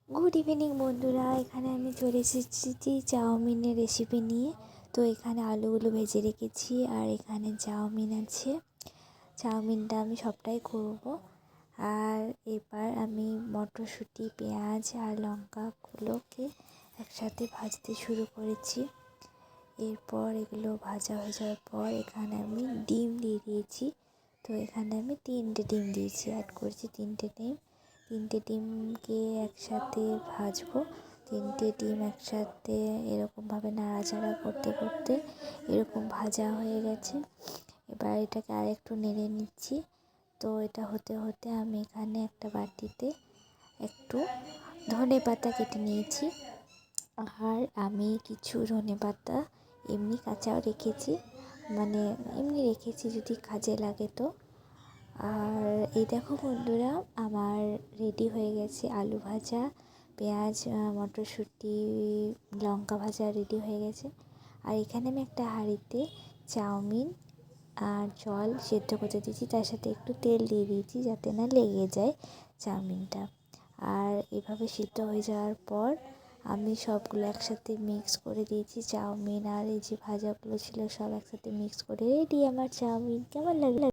Good evening বন্ধুরা, এখানে আমি চলে এসেছি চাউমিনের রেসিপি নিয়ে। তো এখানে আলুগুলো ভেজে রেখেছি আর এখানে চাউমিন আছে। চাউমিনটা আমি সবটাই করব। আর এবার আমি মটরশুঁটি, পেঁয়াজ আর লঙ্কাগুলোকে একসাথে ভাজতে শুরু করেছি। এরপর এগুলো ভাজা হয়ে যাওয়ার পর এখানে আমি ডিম দিয়ে দিয়েছি। তো এখানে আমি 3টে ডিম দিয়েছি, অ্যাড করেছি 3টে ডিম। 3টে ডিমকে একসাথে ভাজবো। 3টে ডিম একসাথে এরকমভাবে নাড়াচাড়া করতে করতে এরকম ভাজা হয়ে গেছে। এবার এটাকে আরেকটু নেড়ে নিচ্ছি। তো এটা হতে হতে আমি এখানে একটা বাটিতে একটু ধনেপাতা কেটে নিয়েছি। আর আমি কিছু ধনেপাতা এমনি কাঁচাও রেখেছি, মানে এমনি রেখেছি যদি কাজে লাগে তো। আর এই দেখো বন্ধুরা, আমার রেডি হয়ে গেছে আলু ভাজা, পেঁয়াজ, মটরশুঁটি, লঙ্কা ভাজা রেডি হয়ে গেছে। আর এখানে আমি একটা হাঁড়িতে চাউমিন আর জল সেদ্ধ করতে দিয়েছি, তার সাথে একটু তেল দিয়ে দিয়েছি যাতে না লেগে যায় চাউমিনটা। আর এভাবে সিদ্ধ হয়ে যাওয়ার পর আমি সবগুলো একসাথে মিক্স করে দিয়েছি। চাউমিন আর এই যে ভাজাগুলো ছিল সব একসাথে মিক্স করে রেডি আমার চাউমিন। কেমন লাগলো?